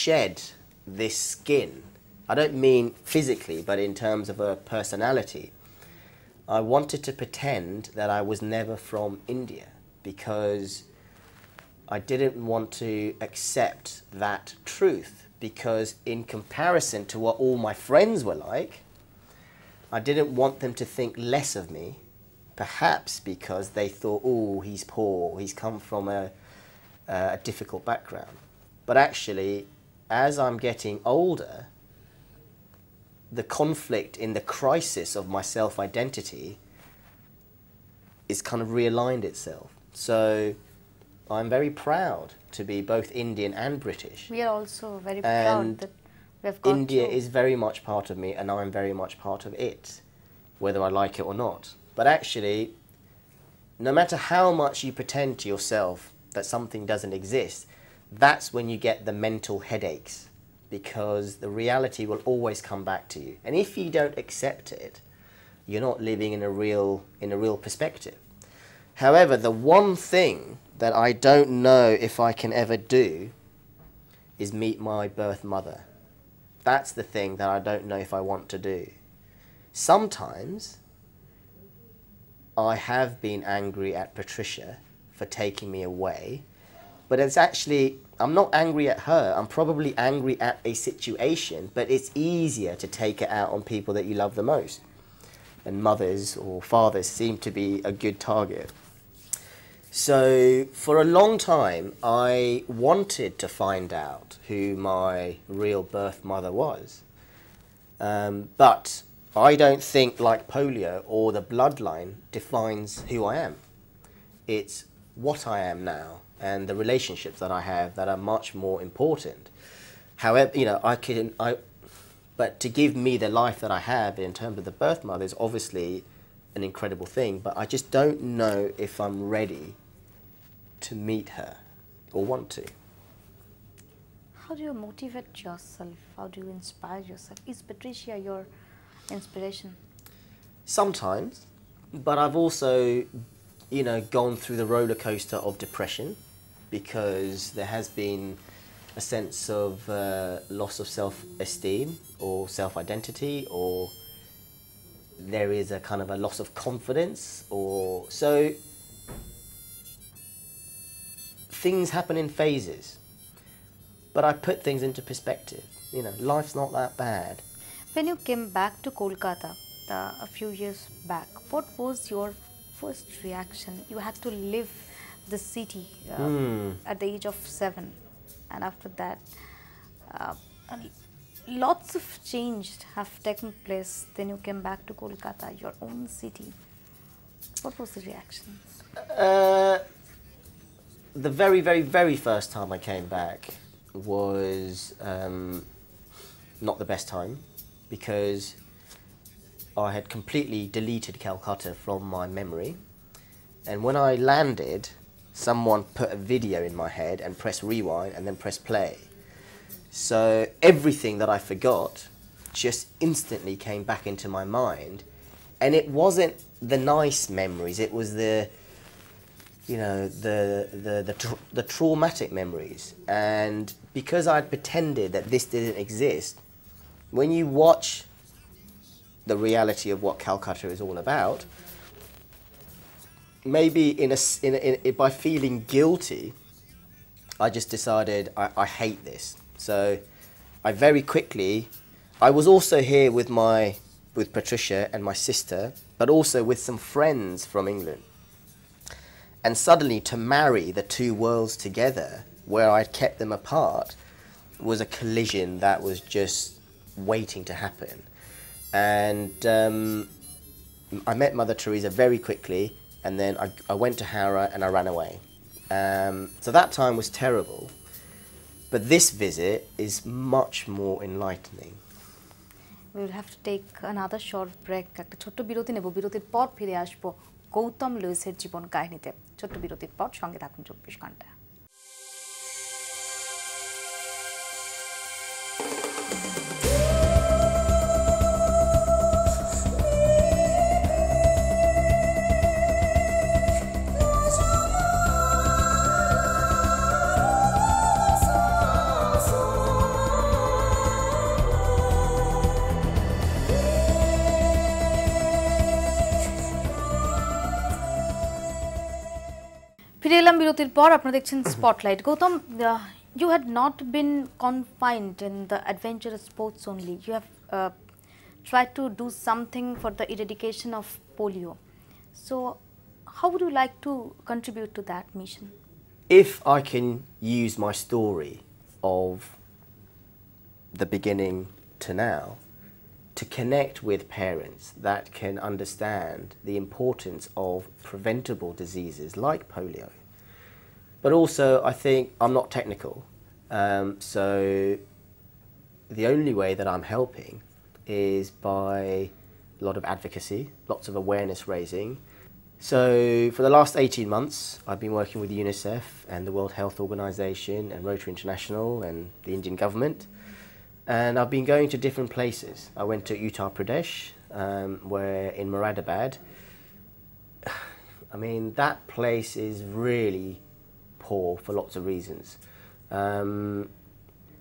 shed this skin. I don't mean physically, but in terms of a personality. I wanted to pretend that I was never from India because I didn't want to accept that truth, because in comparison to what all my friends were like, I didn't want them to think less of me, perhaps because they thought, oh, he's poor, he's come from a difficult background. But actually, as I'm getting older, the conflict in the crisis of my self-identity is kind of realigned itself. So I'm very proud to be both Indian and British. We are also very proud that we have got India is very much part of me, and I'm very much part of it, whether I like it or not. But actually, no matter how much you pretend to yourself that something doesn't exist, that's when you get the mental headaches, because the reality will always come back to you. And if you don't accept it, you're not living in a real perspective. However, the one thing that I don't know if I can ever do is meet my birth mother. That's the thing that I don't know if I want to do. Sometimes I have been angry at Patricia for taking me away, but it's actually, I'm not angry at her, I'm probably angry at a situation, but it's easier to take it out on people that you love the most. And mothers or fathers seem to be a good target. So for a long time, I wanted to find out who my real birth mother was. But I don't think, like polio or the bloodline, defines who I am. It's what I am now and the relationships that I have that are much more important. However, you know, but to give me the life that I have in terms of the birth mother is obviously an incredible thing, but I just don't know if I'm ready to meet her or want to. How do you motivate yourself? How do you inspire yourself? Is Patricia your inspiration? Sometimes, but I've also, you know, gone through the roller coaster of depression, because there has been a sense of loss of self-esteem or self-identity, or there is a kind of a loss of confidence, or so things happen in phases. But I put things into perspective. You know, life's not that bad. When you came back to Kolkata a few years back, what was your first reaction? You had to leave the city at the age of 7, and after that, lots of change have taken place. Then you came back to Kolkata, your own city. What was the reaction? The very, very, very first time I came back was not the best time, because I had completely deleted Calcutta from my memory. And when I landed, someone put a video in my head and pressed rewind and then pressed play. So everything that I forgot just instantly came back into my mind. And it wasn't the nice memories, it was the, you know, the traumatic memories. And because I'd pretended that this didn't exist, when you watch the reality of what Calcutta is all about, maybe by feeling guilty, I just decided I hate this. So I very quickly, I was also here with Patricia and my sister, but also with some friends from England. And suddenly to marry the two worlds together, where I'd kept them apart, was a collision that was just waiting to happen. And I met Mother Teresa very quickly, and then I went to Howrah and I ran away. So that time was terrible, but this visit is much more enlightening. We will have to take another short break. একটা ছোট্ট বিরতি নেব, বিরতির পর ফিরে আসবো গৌতম লুইসের জীবন কাহিনীতে। ছোট্ট বিরতির পর সঙ্গে থাকুন 24 ঘন্টা। বিরতির পর আপনারা দেখছেন spotlight. Gautam, you had not been confined in the adventurous sports only. You have tried to do something for the eradication of polio. So how would you like to contribute to that mission? If I can use my story of the beginning to now to connect with parents that can understand the importance of preventable diseases like polio. But also, I think I'm not technical, so the only way that I'm helping is by a lot of advocacy, lots of awareness raising. So for the last 18 months, I've been working with UNICEF and the World Health Organization and Rotary International and the Indian government. And I've been going to different places. I went to Uttar Pradesh, where in Moradabad. I mean, that place is really poor for lots of reasons.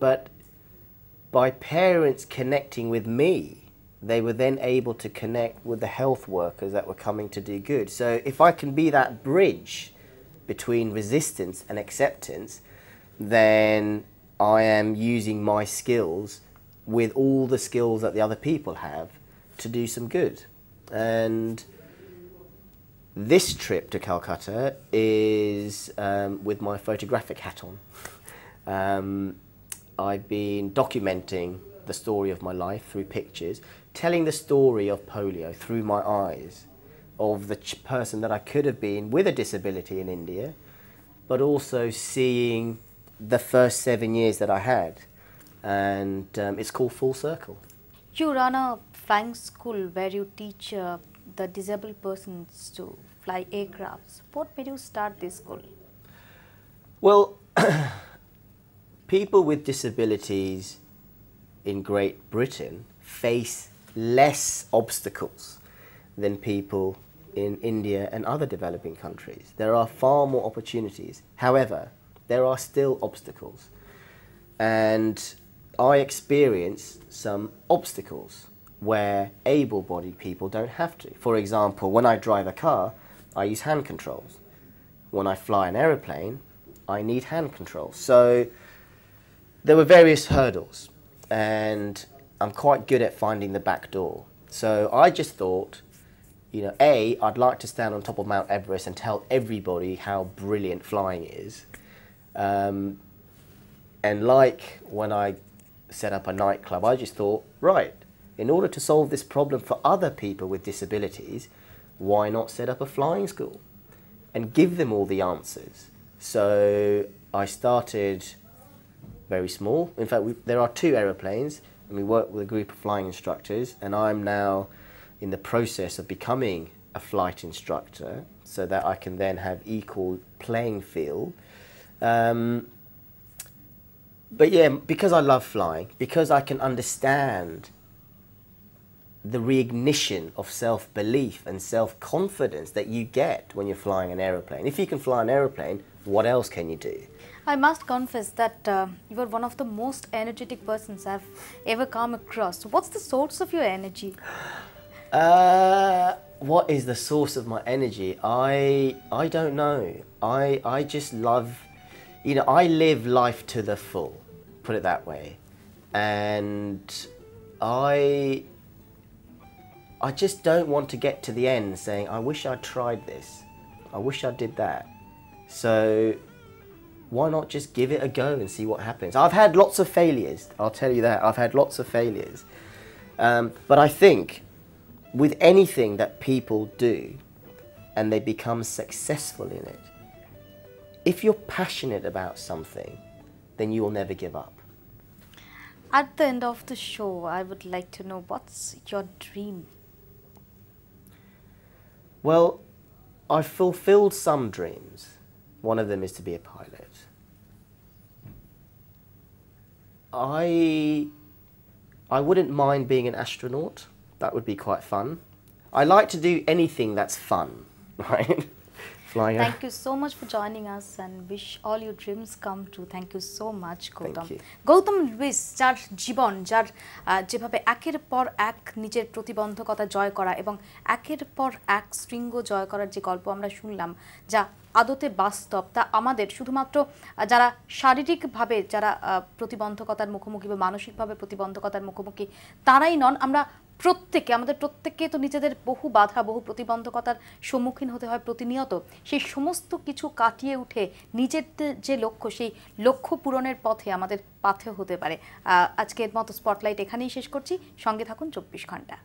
But by parents connecting with me, they were then able to connect with the health workers that were coming to do good. So if I can be that bridge between resistance and acceptance, then I am using my skills with all the skills that the other people have to do some good. And this trip to Kolkata is with my photographic hat on. I've been documenting the story of my life through pictures, telling the story of polio through my eyes, of the person that I could have been with a disability in India, but also seeing the first 7 years that I had. And it's called Full Circle. You run a flying school where you teach the disabled persons to fly aircrafts. What made you start this school? Well, people with disabilities in Great Britain face less obstacles than people in India and other developing countries. There are far more opportunities. However, there are still obstacles. And I experience some obstacles where able-bodied people don't have to. For example, when I drive a car, I use hand controls. When I fly an aeroplane, I need hand controls. So there were various hurdles, and I'm quite good at finding the back door. So I just thought, you know, I'd like to stand on top of Mount Everest and tell everybody how brilliant flying is. And like when I set up a nightclub, I just thought, right, in order to solve this problem for other people with disabilities, why not set up a flying school and give them all the answers? So I started very small. In fact, there are 2 aeroplanes, and we work with a group of flying instructors, and I'm now in the process of becoming a flight instructor so that I can then have equal playing field. But yeah, because I love flying, because I can understand the reignition of self-belief and self-confidence that you get when you're flying an aeroplane. If you can fly an aeroplane, what else can you do? I must confess that you are one of the most energetic persons I've ever come across. So what's the source of your energy? What is the source of my energy? I don't know. I just love, you know, I live life to the full, put it that way. And I just don't want to get to the end saying, I wish I'd tried this. I wish I did that. So why not just give it a go and see what happens? I've had lots of failures, I'll tell you that. I've had lots of failures. But I think with anything that people do and they become successful in it, if you're passionate about something, then you will never give up. At the end of the show, I would like to know, what's your dream? Well, I've fulfilled some dreams. One of them is to be a pilot. I wouldn't mind being an astronaut. That would be quite fun. I like to do anything that's fun, right? Flying. Thank you so much for joining us and wish all your dreams come true. Thank you so much, Gautam. Gautam Lewis, যার জীবন, যার যেভাবে একের পর এক নিজের প্রতিবন্ধকতা জয় করা এবং একের পর এক শৃঙ্গ জয় করার যে গল্প আমরা শুনলাম, যা আদতে বাস্তব, তা আমাদের শুধুমাত্র যারা শারীরিকভাবে যারা প্রতিবন্ধকতার মুখোমুখি বা মানসিকভাবে প্রতিবন্ধকতার মুখোমুখি তারাই নন, আমরা আমাদের প্রত্যেককে তো নিজেদের বহু বাধা, বহু প্রতিবন্ধকতার সম্মুখীন হতে হয় প্রতিনিয়ত। সেই সমস্ত কিছু কাটিয়ে উঠে নিজের যে লক্ষ্য, সেই লক্ষ্য পূরণের পথে আমাদের পাথেয় হতে পারে। আজকের মতো স্পটলাইট এখানেই শেষ করছি। সঙ্গে থাকুন 24 ঘন্টা।